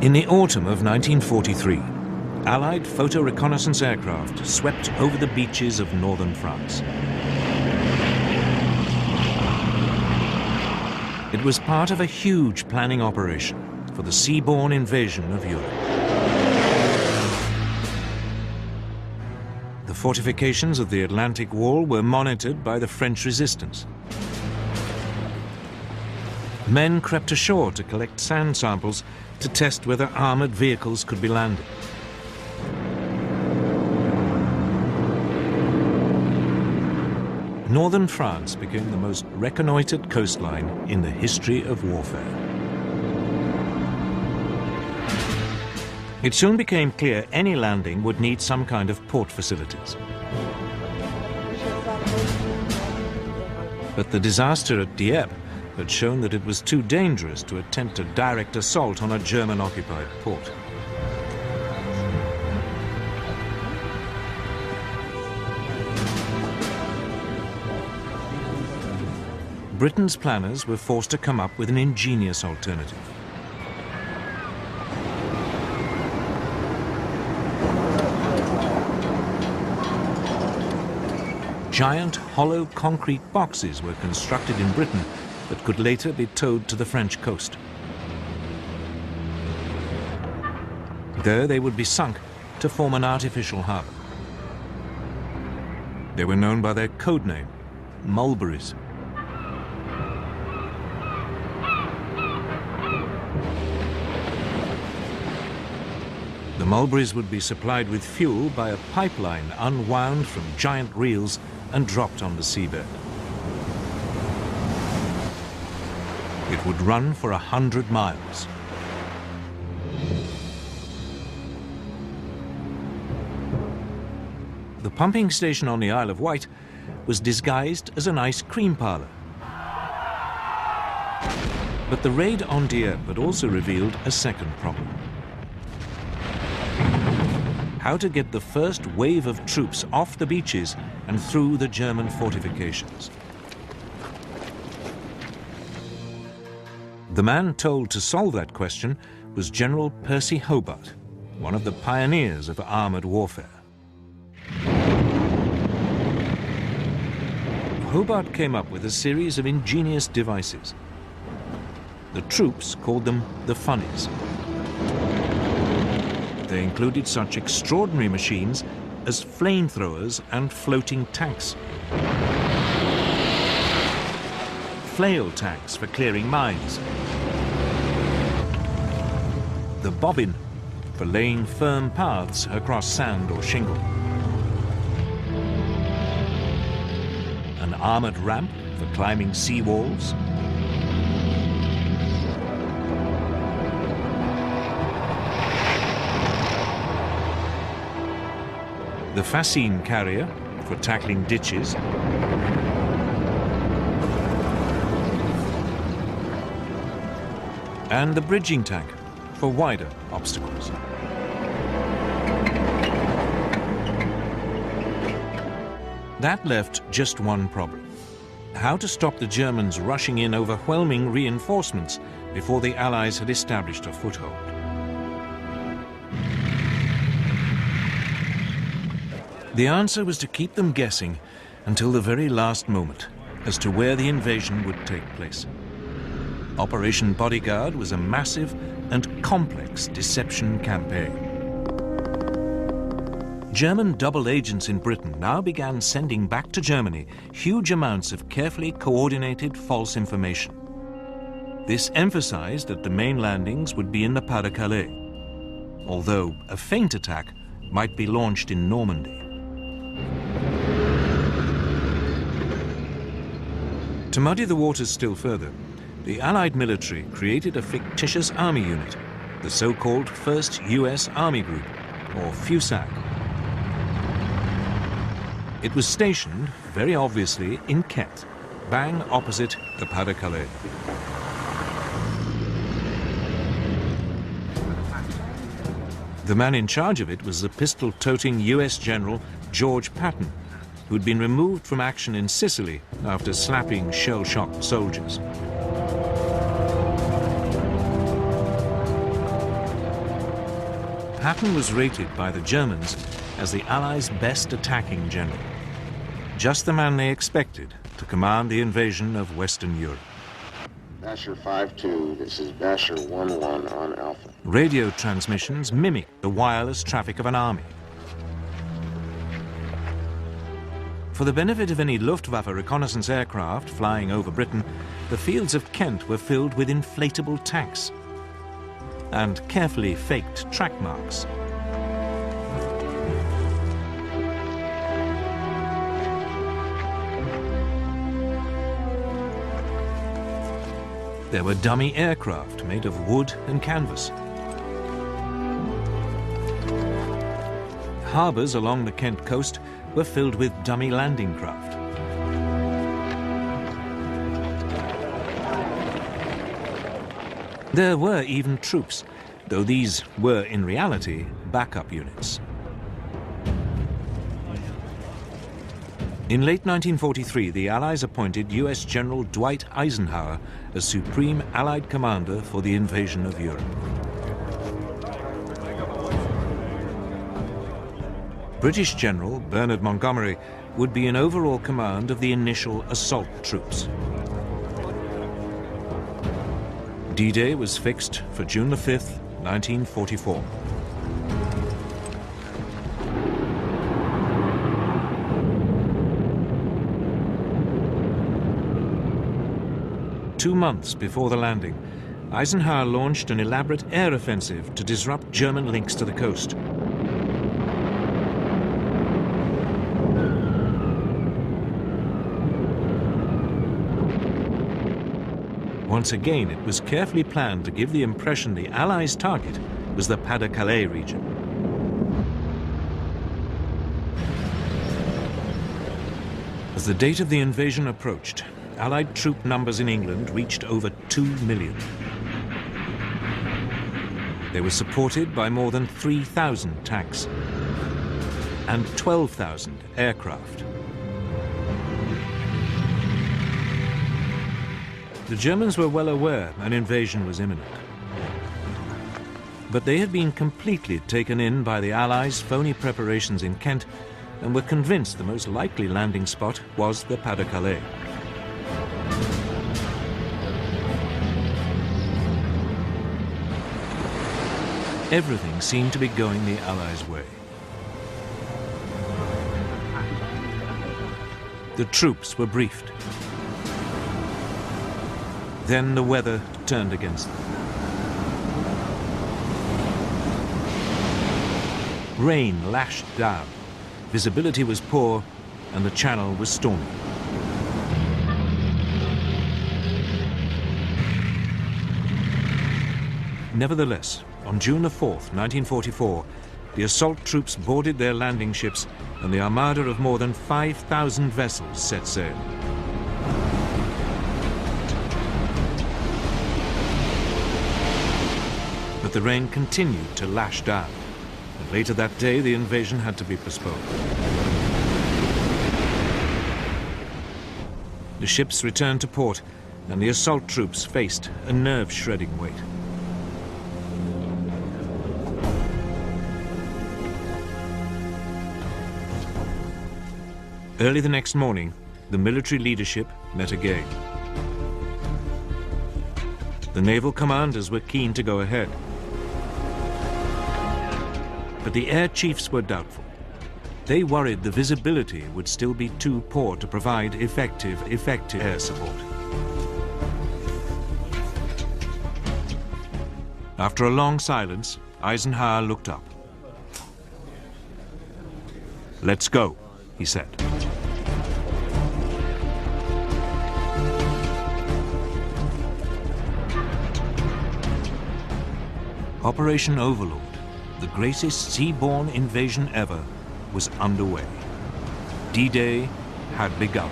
In the autumn of 1943, Allied photo reconnaissance aircraft swept over the beaches of northern France. It was part of a huge planning operation for the seaborne invasion of Europe. The fortifications of the Atlantic Wall were monitored by the French resistance. Men crept ashore to collect sand samples to test whether armored vehicles could be landed. Northern France became the most reconnoitred coastline in the history of warfare. It soon became clear any landing would need some kind of port facilities. But the disaster at Dieppe had shown that it was too dangerous to attempt a direct assault on a German-occupied port. Britain's planners were forced to come up with an ingenious alternative. Giant hollow concrete boxes were constructed in Britain that could later be towed to the French coast. There they would be sunk to form an artificial harbour. They were known by their code name, mulberries. The mulberries would be supplied with fuel by a pipeline unwound from giant reels and dropped on the seabed. It would run for 100 miles. The pumping station on the Isle of Wight was disguised as an ice cream parlour. But the raid on Dieppe had also revealed a second problem: how to get the first wave of troops off the beaches and through the German fortifications. The man told to solve that question was General Percy Hobart, one of the pioneers of armoured warfare. Hobart came up with a series of ingenious devices. The troops called them the funnies. They included such extraordinary machines as flamethrowers and floating tanks, flail tanks for clearing mines, the bobbin for laying firm paths across sand or shingle, an armoured ramp for climbing sea walls, the fascine carrier for tackling ditches, and the bridging tank for wider obstacles. That left just one problem: how to stop the Germans rushing in overwhelming reinforcements before the Allies had established a foothold. The answer was to keep them guessing until the very last moment as to where the invasion would take place. Operation Bodyguard was a massive and complex deception campaign. German double agents in Britain now began sending back to Germany huge amounts of carefully coordinated false information. This emphasized that the main landings would be in the Pas-de-Calais, although a feint attack might be launched in Normandy. To muddy the waters still further, the Allied military created a fictitious army unit, the so-called 1st US Army Group, or FUSAG. It was stationed, very obviously, in Kent, bang opposite the Pas-de-Calais. The man in charge of it was the pistol-toting US General George Patton, who'd been removed from action in Sicily after slapping shell-shocked soldiers. Patton was rated by the Germans as the Allies' best attacking general. Just the man they expected to command the invasion of Western Europe. Basher 5-2, this is Basher 1-1 on Alpha. Radio transmissions mimicked the wireless traffic of an army. For the benefit of any Luftwaffe reconnaissance aircraft flying over Britain, the fields of Kent were filled with inflatable tanks and carefully faked track marks. There were dummy aircraft made of wood and canvas. Harbours along the Kent coast were filled with dummy landing craft. There were even troops, though these were in reality backup units. In late 1943, the Allies appointed US General Dwight Eisenhower as Supreme Allied Commander for the invasion of Europe. British General Bernard Montgomery would be in overall command of the initial assault troops. D-Day was fixed for June the 5th, 1944. Two months before the landing, Eisenhower launched an elaborate air offensive to disrupt German links to the coast. Once again, it was carefully planned to give the impression the Allies' target was the Pas-de-Calais region. As the date of the invasion approached, Allied troop numbers in England reached over 2 million. They were supported by more than 3,000 tanks and 12,000 aircraft. The Germans were well aware an invasion was imminent. But they had been completely taken in by the Allies' phony preparations in Kent and were convinced the most likely landing spot was the Pas-de-Calais. Everything seemed to be going the Allies' way. The troops were briefed. Then the weather turned against them. Rain lashed down, visibility was poor, and the channel was stormy. Nevertheless, on June the 4th, 1944, the assault troops boarded their landing ships and the armada of more than 5,000 vessels set sail. But the rain continued to lash down, and later that day the invasion had to be postponed. The ships returned to port, and the assault troops faced a nerve-shredding wait. Early the next morning, the military leadership met again. The naval commanders were keen to go ahead. But the air chiefs were doubtful. They worried the visibility would still be too poor to provide effective air support. After a long silence, Eisenhower looked up. "Let's go," he said. Operation Overlord, the greatest seaborne invasion ever, was underway. D-Day had begun.